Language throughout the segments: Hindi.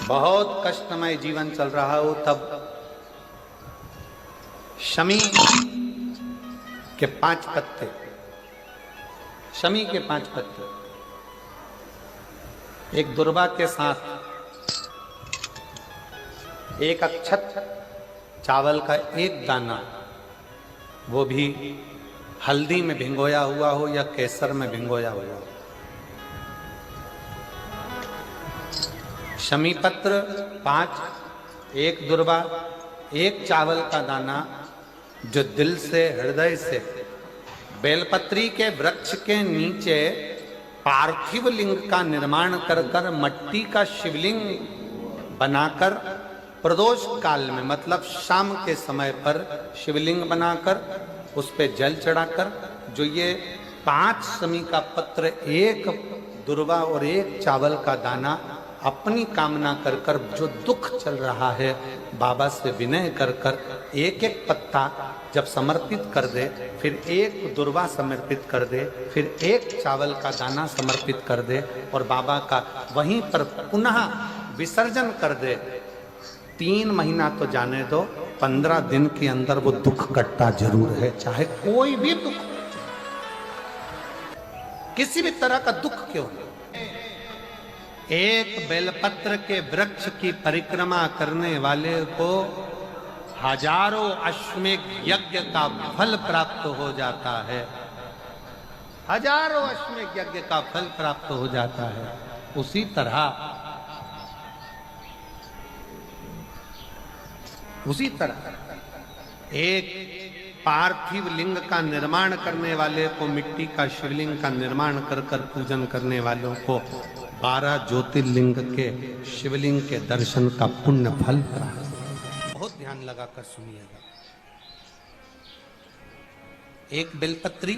बहुत कष्टमय जीवन चल रहा हो, तब शमी के 5 पत्ते, शमी के 5 पत्ते एक दुर्वा के साथ एक अक्षत चावल का एक दाना, वो भी हल्दी में भिंगोया हुआ हो या केसर में भिंगोया हुआ हो, शमी पत्र 5, एक दुर्वा, एक चावल का दाना, जो दिल से हृदय से बेलपत्री के वृक्ष के नीचे पार्थिव लिंग का निर्माण कर कर मट्टी का शिवलिंग बनाकर प्रदोष काल में, मतलब शाम के समय पर शिवलिंग बनाकर उस पे जल चढ़ाकर, जो ये 5 शमी का पत्र, एक दुर्वा और एक चावल का दाना, अपनी कामना कर कर, जो दुख चल रहा है बाबा से विनय कर कर एक एक पत्ता जब समर्पित कर दे, फिर एक दुर्वा समर्पित कर दे, फिर एक चावल का दाना समर्पित कर दे और बाबा का वहीं पर पुनः विसर्जन कर दे, 3 महीना तो जाने दो, 15 दिन के अंदर वो दुख कटता जरूर है, चाहे कोई भी दुख, किसी भी तरह का दुख क्यों हो। एक बेलपत्र के वृक्ष की परिक्रमा करने वाले को हजारों अश्वमेध यज्ञ का फल प्राप्त हो जाता है, हजारों अश्वमेध यज्ञ का फल प्राप्त हो जाता है। उसी तरह एक पार्थिव लिंग का निर्माण करने वाले को, मिट्टी का शिवलिंग का निर्माण कर कर पूजन करने वालों को 12 ज्योतिर्लिंग के शिवलिंग के दर्शन का पुण्य फल प्राप्त। बहुत ध्यान लगाकर सुनिएगा। एक बेलपत्री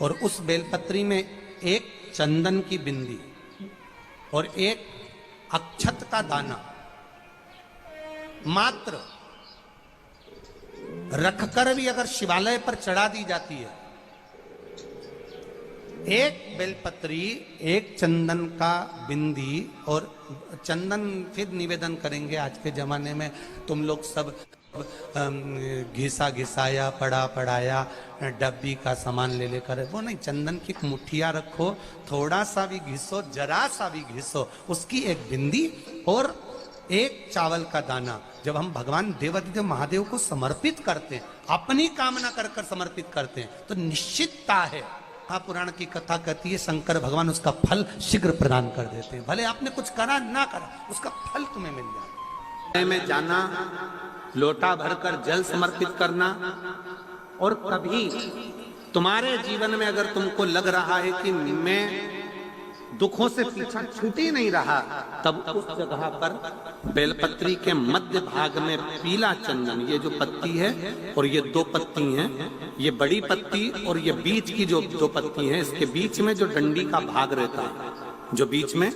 और उस बेलपत्री में एक चंदन की बिंदी और एक अक्षत का दाना मात्र रखकर भी अगर शिवालय पर चढ़ा दी जाती है, एक बेलपत्री, एक चंदन का बिंदी, और चंदन फिर निवेदन करेंगे। आज के जमाने में तुम लोग सब घिसा घिसाया, पड़ा पड़ाया, डब्बी का सामान ले लेकर, वो नहीं, चंदन की एक मुठिया रखो, थोड़ा सा भी घिसो, जरा सा भी घिसो, उसकी एक बिंदी और एक चावल का दाना, जब हम भगवान देवाधिदेव महादेव को समर्पित करते हैं, अपनी कामना कर कर समर्पित करते हैं, तो निश्चितता है, पुराण की कथा कहती है, शंकर भगवान उसका फल शीघ्र प्रदान कर देते हैं। भले आपने कुछ करा ना करा, उसका फल तुम्हें मिल जाए। में जाना, लोटा भरकर जल समर्पित करना, और कभी तुम्हारे जीवन में अगर तुमको लग रहा है कि मैं दुखों से पीछा छूट ही नहीं रहा, तब उस जगह पर बेलपत्री के मध्य भाग में पीला चंदन, ये जो पत्ती है और ये 2 पत्ती हैं, ये बड़ी पत्ती और ये बीच की जो 2 पत्ती हैं, इसके बीच में जो डंडी का भाग रहता है, जो बीच में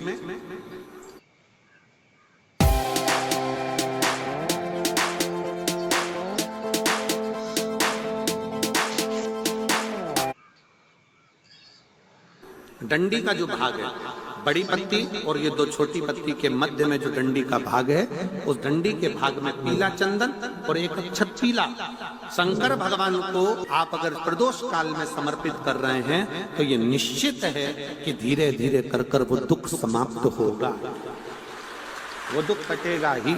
डंडी का जो भाग है, बड़ी पत्ती और ये 2 छोटी पत्ती के मध्य में जो डंडी का भाग है, उस डंडी के भाग में पीला चंदन और एक अक्षत पीला, शंकर भगवान को आप अगर प्रदोष काल में समर्पित कर रहे हैं, तो ये निश्चित है कि धीरे धीरे कर कर वो दुख समाप्त होगा, वो दुख कटेगा ही।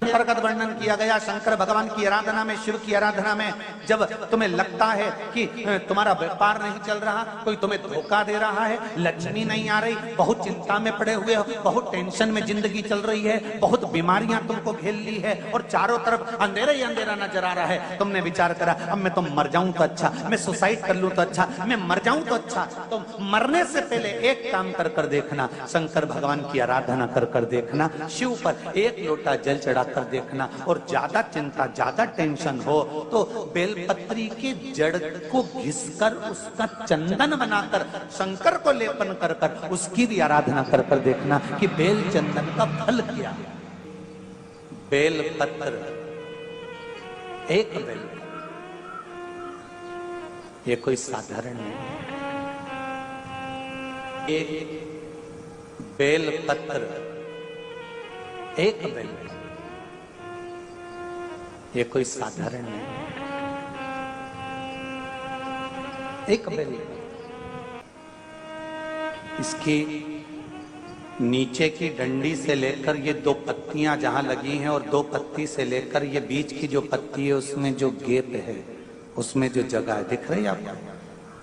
प्रगट वर्णन किया गया शंकर भगवान की आराधना में, शिव की आराधना में, जब तुम्हें लगता है कि तुम्हारा व्यापार नहीं चल रहा, कोई तुम्हें धोखा दे रहा है, लक्ष्मी नहीं आ रही, बहुत चिंता में पड़े हुए हो, बहुत टेंशन में जिंदगी चल रही है, बहुत बीमारियां तुमको घेर ली है और चारों तरफ अंधेरा ही अंधेरा नजर आ रहा है, तुमने विचार करा अब मैं तो मर जाऊं तो अच्छा, मैं सुसाइड कर लूं तो अच्छा, मैं मर जाऊं तो अच्छा, तो मरने से पहले एक काम कर कर देखना, शंकर भगवान की आराधना कर कर देखना, शिव पर एक लोटा जल चढ़ा कर देखना, और ज्यादा चिंता, ज्यादा टेंशन हो तो बेलपत्री के जड़ को घिसकर उसका चंदन बनाकर शंकर को लेपन कर कर उसकी भी आराधना कर कर देखना कि बेल चंदन का फल क्या है। बेलपत्र, एक बेल, ये कोई साधारण नहीं, बेल पत्र, एक बेल, ये कोई साधारण नहीं, एक बेल। इसकी नीचे की डंडी से लेकर ये दो पत्तियां जहां लगी हैं और दो पत्ती से लेकर ये बीच की जो पत्ती है उसमें जो गैप है, उसमें जो जगह है, दिख रही है आपको?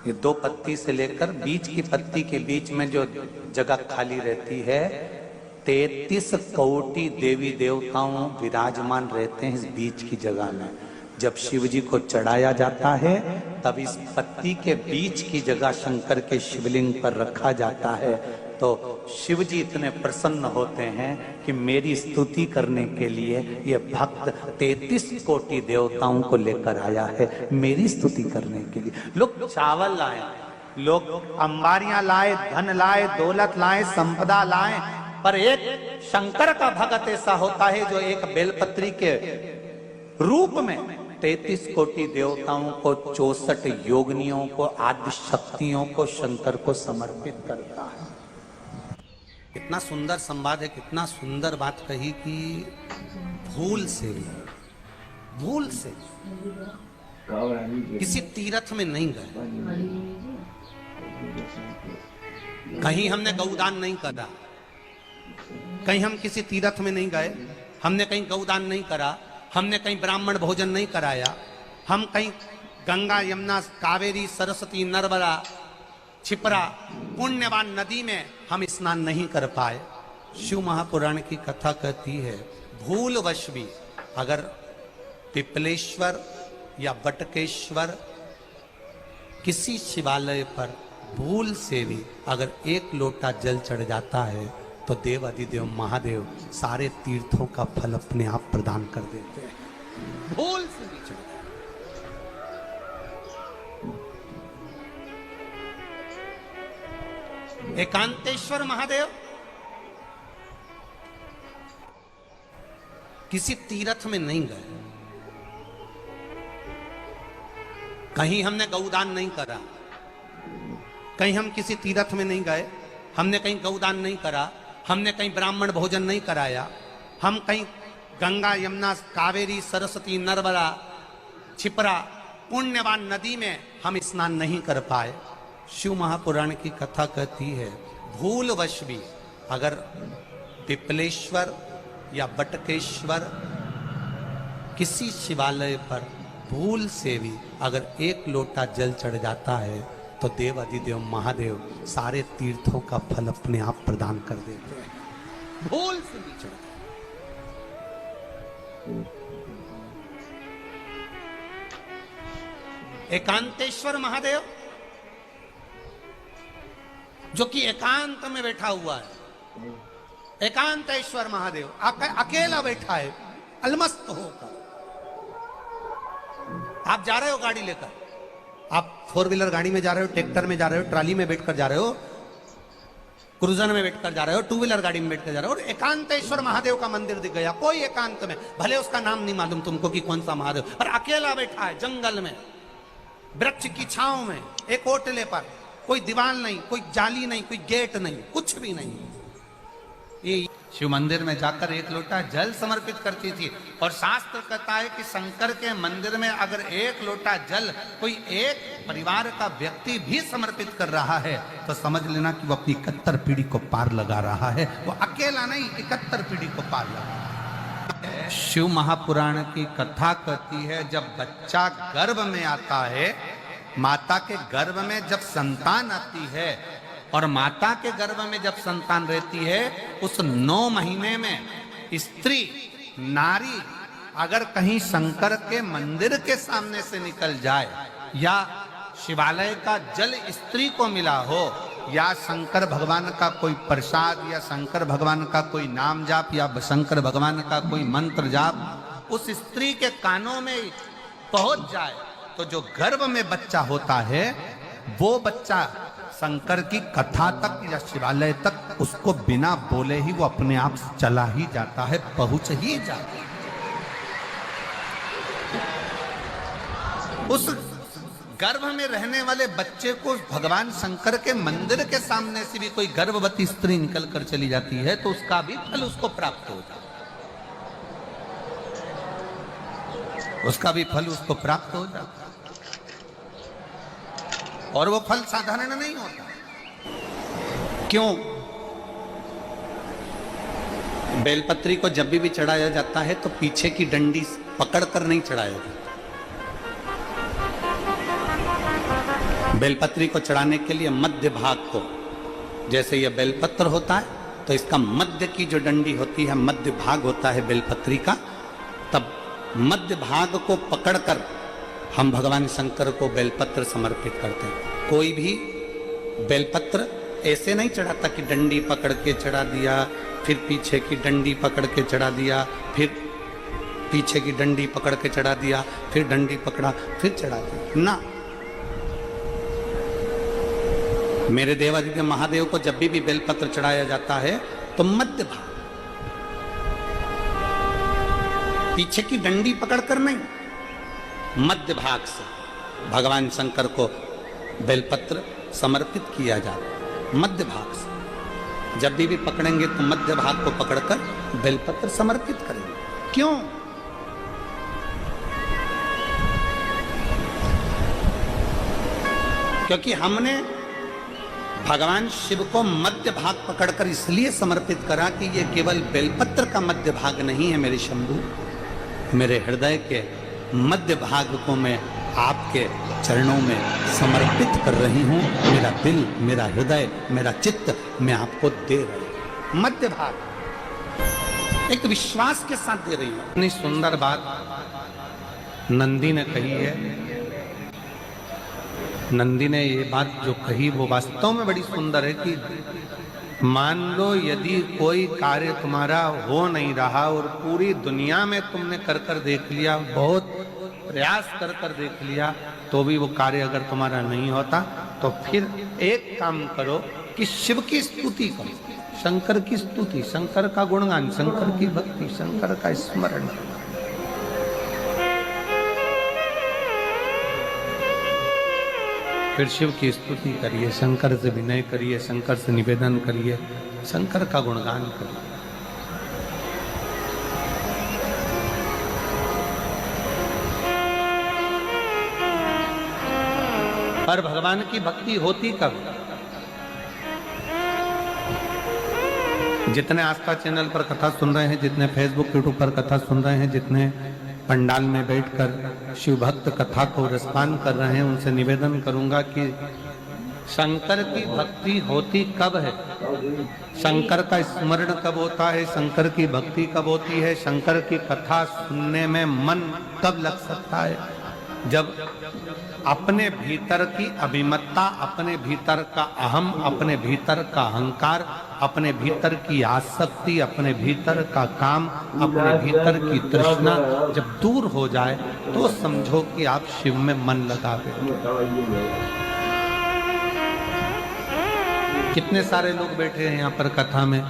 ये दो पत्ती से लेकर बीच की पत्ती के बीच में जो जगह खाली रहती है, 33 कोटि देवी देवताओं विराजमान रहते हैं इस बीच की जगह में। जब शिव जी को चढ़ाया जाता है तब इस पत्ती के बीच की जगह शंकर के शिवलिंग पर रखा जाता है, तो शिव जी इतने प्रसन्न होते हैं कि मेरी स्तुति करने के लिए ये भक्त 33 कोटि देवताओं को लेकर आया है, मेरी स्तुति करने के लिए। लोग चावल लाए, लोग अंबारियां लाए, धन लाए, दौलत लाए, संपदा लाए, पर एक शंकर का भक्त ऐसा होता है जो एक बेलपत्री के रूप में 33 कोटि देवताओं को, 64 योगिनियों को, आदि शक्तियों को शंकर को समर्पित करता है। कितना सुंदर संवाद है, कितना सुंदर बात कही कि भूल से किसी तीर्थ में नहीं गए, कहीं हमने गौदान नहीं करा, कहीं हम किसी तीर्थ में नहीं गए, हमने कहीं गौदान नहीं करा, हमने कहीं ब्राह्मण भोजन नहीं कराया, हम कहीं गंगा यमुना कावेरी सरस्वती नर्मदा छिपरा पुण्यवान नदी में हम स्नान नहीं कर पाए। शिव महापुराण की कथा कहती है भूलवश भी अगर पिपलेश्वर या बटकेश्वर किसी शिवालय पर भूल से भी अगर एक लोटा जल चढ़ जाता है तो देव अधिदेव महादेव सारे तीर्थों का फल अपने आप प्रदान कर देते हैं। भूल से भी चढ़ एकांतेश्वर महादेव किसी तीर्थ में नहीं गए, कहीं हमने गौदान नहीं करा, कहीं हम किसी तीर्थ में नहीं गए, हमने कहीं गौदान नहीं करा, हमने कहीं ब्राह्मण भोजन नहीं कराया, हम कहीं गंगा यमुना कावेरी सरस्वती नर्मदा छिपरा पुण्यवान नदी में हम स्नान नहीं कर पाए। शिव महापुराण की कथा कहती है भूलवश भी अगर पिपलेश्वर या बटकेश्वर किसी शिवालय पर भूल से भी अगर एक लोटा जल चढ़ जाता है तो देव अधिदेव महादेव सारे तीर्थों का फल अपने आप प्रदान कर देते हैं। भूल से भी चढ़ एकांतेश्वर महादेव जो कि एकांत में बैठा हुआ है, एकांतेश्वर महादेव अकेला बैठा है अलमस्त होकर। आप जा रहे हो गाड़ी लेकर, आप 4 व्हीलर गाड़ी में जा रहे हो, ट्रैक्टर में जा रहे हो, ट्राली में बैठकर जा रहे हो, क्रूजर में बैठकर जा रहे हो, 2 व्हीलर गाड़ी में बैठकर जा रहे हो और एकांतेश्वर महादेव का मंदिर दिख गया, कोई एकांत में, भले उसका नाम नहीं मालूम तुमको कि कौन सा महादेव, पर अकेला बैठा है जंगल में, वृक्ष की छांव में, एक ओटले पर, कोई दीवार नहीं, कोई जाली नहीं, कोई गेट नहीं, कुछ भी नहीं। ये शिव मंदिर में जाकर एक लोटा जल समर्पित करती थी और शास्त्र कहता है कि शंकर के मंदिर में अगर एक लोटा जल कोई एक परिवार का व्यक्ति भी समर्पित कर रहा है तो समझ लेना कि वो अपनी 71 पीढ़ी को पार लगा रहा है। वो अकेला नहीं, 71 पीढ़ी को पार लगा। शिव महापुराण की कथा कहती है जब बच्चा गर्भ में आता है, माता के गर्भ में जब संतान आती है और माता के गर्भ में जब संतान रहती है, उस 9 महीने में स्त्री नारी अगर कहीं शंकर के मंदिर के सामने से निकल जाए या शिवालय का जल स्त्री को मिला हो या शंकर भगवान का कोई प्रसाद या शंकर भगवान का कोई नाम जाप या शंकर भगवान का कोई मंत्र जाप उस स्त्री के कानों में पहुंच जाए तो जो गर्भ में बच्चा होता है वो बच्चा शंकर की कथा तक या शिवालय तक उसको बिना बोले ही वो अपने आप चला ही जाता है, पहुंच ही जाता है। उस गर्भ में रहने वाले बच्चे को भगवान शंकर के मंदिर के सामने से भी कोई गर्भवती स्त्री निकल कर चली जाती है तो उसका भी फल उसको प्राप्त हो जाता है, उसका भी फल उसको प्राप्त हो जाता है। और वो फल साधारण नहीं होता। क्यों? बेलपत्री को जब भी चढ़ाया जाता है तो पीछे की डंडी पकड़कर नहीं चढ़ाया जाता। बेलपत्री को चढ़ाने के लिए मध्य भाग को, जैसे यह बेलपत्र होता है तो इसका मध्य की जो डंडी होती है, मध्य भाग होता है बेलपत्री का, तब मध्य भाग को पकड़कर हम भगवान शंकर को बेलपत्र समर्पित करते हैं। कोई भी बेलपत्र ऐसे नहीं चढ़ाता कि डंडी पकड़ के चढ़ा दिया, फिर पीछे की डंडी पकड़ के चढ़ा दिया, फिर पीछे की डंडी पकड़ के चढ़ा दिया, फिर डंडी पकड़ा, फिर चढ़ा दिया ना। मेरे देवादिदेव महादेव को जब भी बेलपत्र चढ़ाया जाता है तो मध्य भाग, पीछे की डंडी पकड़कर नहीं, मध्य भाग से भगवान शंकर को बेलपत्र समर्पित किया जाता है। मध्य भाग से जब भी पकड़ेंगे तो मध्य भाग को पकड़कर बेलपत्र समर्पित करेंगे। क्यों? क्योंकि हमने भगवान शिव को मध्य भाग पकड़कर इसलिए समर्पित करा कि ये केवल बेलपत्र का मध्य भाग नहीं है मेरे शंभू, मेरे हृदय के मध्य भाग को मैं आपके चरणों में समर्पित कर रही हूं। मेरा दिल, मेरा हृदय, मेरा चित्त मैं आपको दे रही हूं। मध्य भाग एक विश्वास के साथ दे रही हूं। इतनी सुंदर बात नंदी ने कही है। नंदी ने ये बात जो कही वो वास्तव में बड़ी सुंदर है कि मान लो यदि कोई कार्य तुम्हारा हो नहीं रहा और पूरी दुनिया में तुमने कर कर देख लिया, बहुत प्रयास कर कर देख लिया, तो भी वो कार्य अगर तुम्हारा नहीं होता तो फिर एक काम करो कि शिव की स्तुति करो, शंकर की स्तुति, शंकर का गुणगान, शंकर की भक्ति, शंकर का स्मरण। फिर शिव की स्तुति करिए, शंकर से विनय करिए, शंकर से निवेदन करिए, शंकर का गुणगान करिए। पर भगवान की भक्ति होती कब? जितने आस्था चैनल पर कथा सुन रहे हैं, जितने फेसबुक यूट्यूब पर कथा सुन रहे हैं, जितने पंडाल में बैठकर शिव भक्त कथा को रसपान कर रहे हैं, उनसे निवेदन करूंगा कि शंकर की भक्ति होती कब है? शंकर का स्मरण कब होता है? शंकर की भक्ति कब होती है? शंकर की कथा सुनने में मन कब लग सकता है? जब अपने भीतर की अभिमत्ता, अपने भीतर का अहम, अपने भीतर का अहंकार, अपने भीतर की आसक्ति, अपने भीतर का काम, अपने भीतर की तृष्णा जब दूर हो जाए तो समझो कि आप शिव में मन लगा बैठे। कितने सारे लोग बैठे हैं यहाँ पर कथा में,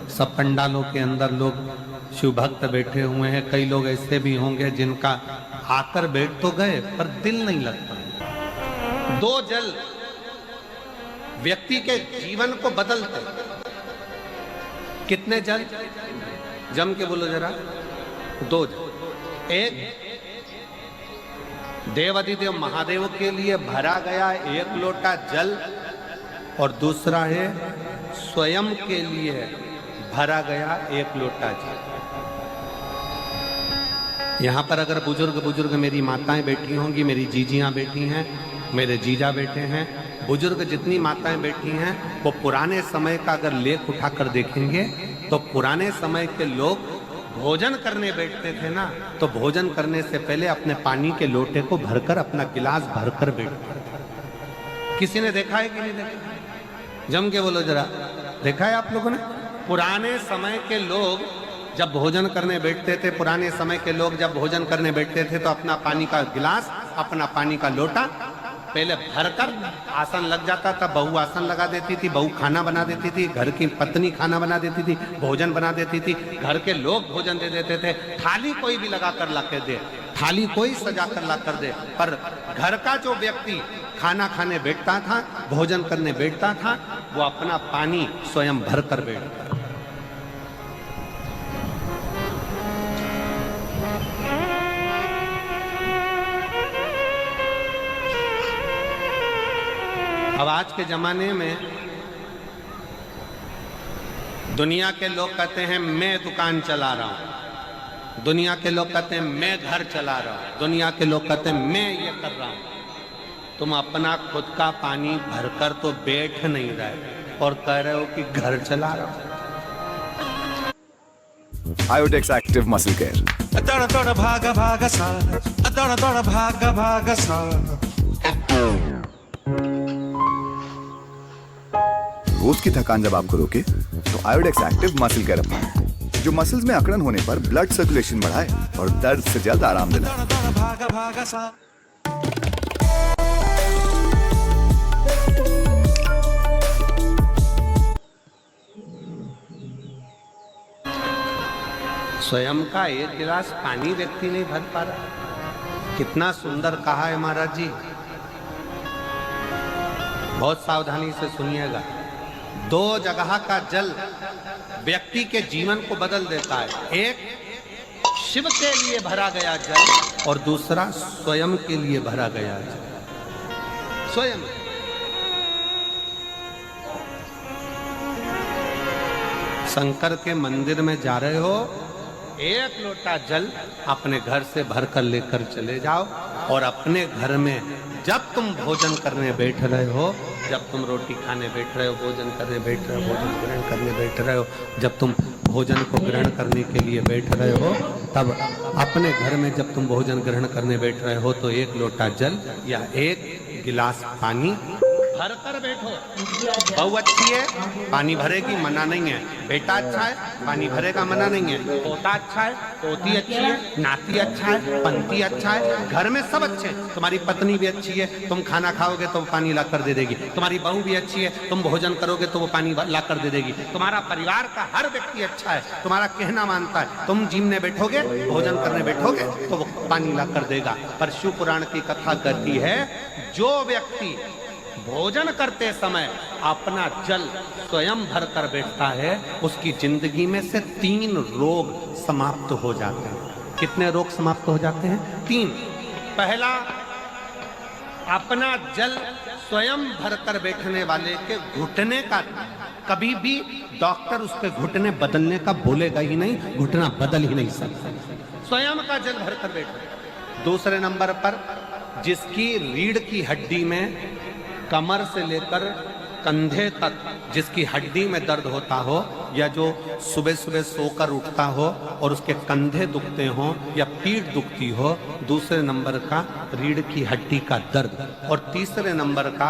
सब पंडालों के अंदर लोग शिव भक्त बैठे हुए हैं। कई लोग ऐसे भी होंगे जिनका आकर बैठ तो गए पर दिल नहीं लगता। दो जल व्यक्ति के जीवन को बदलते। कितने जल? जम के बोलो जरा। दो जल। एक देवादिदेव महादेव के लिए भरा गया एक लोटा जल और दूसरा है स्वयं के लिए भरा गया एक लोटा जल। यहाँ पर अगर बुजुर्ग मेरी माताएं बैठी होंगी, मेरी जीजियां बैठी हैं, मेरे जीजा बैठे हैं, बुजुर्ग जितनी माताएं बैठी हैं वो पुराने समय का अगर लेख उठाकर देखेंगे तो पुराने समय के लोग भोजन करने बैठते थे ना, तो भोजन करने से पहले अपने पानी के लोटे को भरकर, अपना गिलास भरकर बैठते थे। किसी ने देखा है कि नहीं देखा? जम के बोलो जरा, देखा है आप लोगों ने? पुराने समय के लोग जब भोजन करने बैठते थे, पुराने समय के लोग जब भोजन करने बैठते थे तो अपना पानी का गिलास, अपना पानी का लोटा पहले भरकर आसन लग जाता था। बहू आसन लगा देती थी, बहू खाना बना देती थी, घर की पत्नी खाना बना देती थी, भोजन बना देती थी, घर के लोग भोजन दे देते थे। थाली कोई भी लगा कर ला के दे, थाली कोई सजा कर ला कर दे, पर घर का जो व्यक्ति खाना खाने बैठता था, भोजन करने बैठता था, वो अपना पानी स्वयं भर कर बैठता। अब आज के जमाने में दुनिया के लोग कहते हैं मैं दुकान चला रहा हूं, दुनिया के लोग कहते हैं मैं घर चला रहा हूं, दुनिया के लोग कहते हैं मैं ये कर रहा हूं। तुम अपना खुद का पानी भरकर तो बैठ नहीं रहे और कह रहे हो कि घर चला रहा हूं। Iodex active muscle care. दौड़ा दौड़ा भागा भागा सा, दौड़ा दौड़ा भागा भागा सा। रोज की थकान जब आपको रोके तो आयोडेक्स एक्टिव मसल केयर अपनाएं, जो मसल्स में अकड़न होने पर ब्लड सर्कुलेशन बढ़ाए और दर्द से जल्द आराम दिलाए। भागा भागा सा। स्वयं का एक गिलास पानी व्यक्ति नहीं भर पा रहा। कितना सुंदर कहा है महाराज जी, बहुत सावधानी से सुनिएगा। दो जगह का जल व्यक्ति के जीवन को बदल देता है। एक शिव के लिए भरा गया जल और दूसरा स्वयं के लिए भरा गया जल। स्वयं शंकर के मंदिर में जा रहे हो, एक लोटा जल अपने घर से भर कर लेकर चले जाओ और अपने घर में जब तुम भोजन करने बैठ रहे हो, जब तुम रोटी खाने बैठ रहे हो, भोजन करने बैठ रहे हो, भोजन ग्रहण करने बैठ रहे हो, जब तुम भोजन को ग्रहण करने के लिए बैठ रहे हो, तब अपने घर में जब तुम भोजन ग्रहण करने बैठ रहे हो तो एक लोटा जल या एक गिलास पानी भर कर बैठो। बहू अच्छी है, पानी भरेगी, मना नहीं है। बेटा अच्छा है, पानी भरेगा, मना नहीं है। पोता अच्छा है, पोती अच्छी है, नाती अच्छा है, पंती अच्छा है, घर में सब अच्छे हैं। तुम्हारी पत्नी भी अच्छी है, तुम खाना खाओगे तो वो पानी ला कर दे देगी। तुम्हारी बहू भी अच्छी है, तुम भोजन करोगे तो वो पानी ला कर दे देगी। तुम्हारा परिवार का हर व्यक्ति अच्छा है, तुम्हारा कहना मानता है। तुम जिमने बैठोगे, भोजन करने बैठोगे तो वो पानी ला कर देगा। पर शिव पुराण की कथा कहती है, जो व्यक्ति भोजन करते समय अपना जल स्वयं भर कर बैठता है, उसकी जिंदगी में से 3 रोग समाप्त हो जाते हैं। कितने रोग समाप्त हो जाते हैं? 3। पहला, अपना जल स्वयं भर कर बैठने वाले के घुटने का कभी भी डॉक्टर उसके घुटने बदलने का बोलेगा ही नहीं, घुटना बदल ही नहीं सकता। स्वयं का जल भर कर बैठे। दूसरे नंबर पर, जिसकी रीढ़ की हड्डी में कमर से लेकर कंधे तक जिसकी हड्डी में दर्द होता हो, या जो सुबह सुबह सोकर उठता हो और उसके कंधे दुखते हो या पीठ दुखती हो। दूसरे नंबर का रीढ़ की हड्डी का दर्द। और तीसरे नंबर का,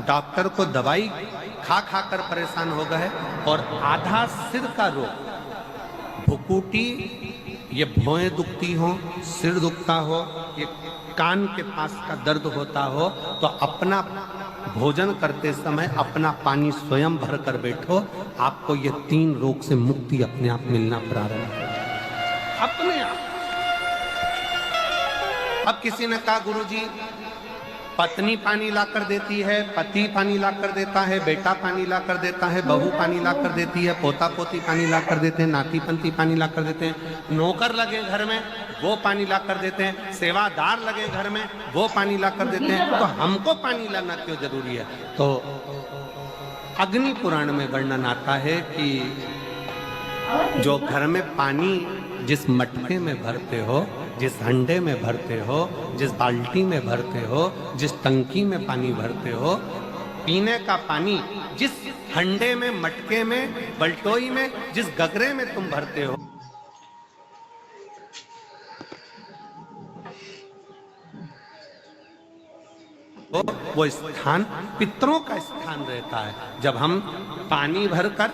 डॉक्टर को दवाई खा खा कर परेशान हो गए और आधा सिर का रोग, भुकुटी, ये भौएं दुखती हो, सिर दुखता हो, ये कान के पास का दर्द होता हो, तो अपना भोजन करते समय अपना पानी स्वयं भर कर बैठो। आपको ये 3 रोग से मुक्ति अपने आप मिलना प्रारंभ हो, अपने आप। अब किसी ने कहा, गुरुजी पत्नी पानी ला कर देती है, पति पानी ला कर देता है, बेटा पानी ला कर देता है, बहू पानी ला कर देती है, पोता पोती पानी ला कर देते हैं, नाती पंती पानी ला कर देते हैं, नौकर लगे घर में वो पानी ला कर देते हैं, सेवादार लगे घर में वो पानी ला कर देते हैं, तो हमको पानी लाना क्यों जरूरी है? तो अग्नि पुराण में वर्णन आता है कि जो घर में पानी जिस मटके में भरते हो, जिस हंडे में भरते हो, जिस बाल्टी में भरते हो, जिस टंकी में पानी भरते हो, पीने का पानी जिस हंडे में, मटके में, बल्टोई में, जिस गगरे में तुम भरते हो, वो स्थान पितरों का स्थान रहता है। जब हम पानी भरकर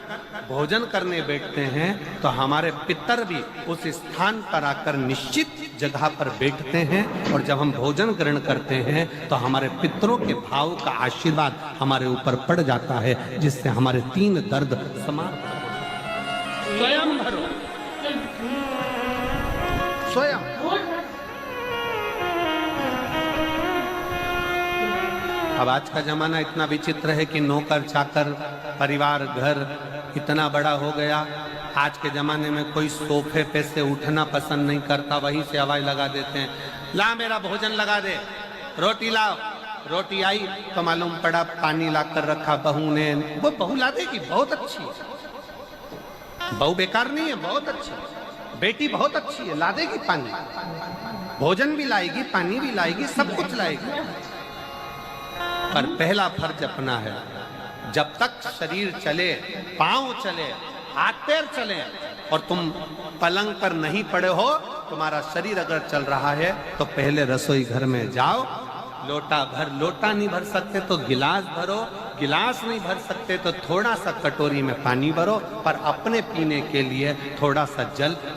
भोजन करने बैठते हैं तो हमारे पितर भी उस स्थान पर आकर निश्चित जगह पर बैठते हैं, और जब हम भोजन ग्रहण करते हैं तो हमारे पितरों के भाव का आशीर्वाद हमारे ऊपर पड़ जाता है, जिससे हमारे 3 दर्द समाप्त हो। स्वयं भरो, स्वयं। अब आज का जमाना इतना विचित्र है कि नौकर चाकर परिवार घर इतना बड़ा हो गया। आज के जमाने में कोई सोफे पे से उठना पसंद नहीं करता, वहीं से हवाई लगा देते हैं, ला मेरा भोजन लगा दे, रोटी लाओ। रोटी आई तो मालूम पड़ा पानी ला कर रखा बहू ने। वो बहू ला देगी, बहुत अच्छी है, बहू बेकार नहीं है, बहुत अच्छी है, बेटी बहुत अच्छी है, ला देगी पानी, भोजन भी लाएगी, पानी भी लाएगी, सब कुछ लाएगी। पर पहला फर्ज अपना है, जब तक शरीर चले, पांव चले, हाथ पैर चले और तुम पलंग पर नहीं पड़े हो, तुम्हारा शरीर अगर चल रहा है तो पहले रसोई घर में जाओ, लोटा भर, लोटा नहीं भर सकते तो गिलास भरो, गिलास नहीं भर सकते तो थोड़ा सा कटोरी में पानी भरो, पर अपने पीने के लिए थोड़ा सा जल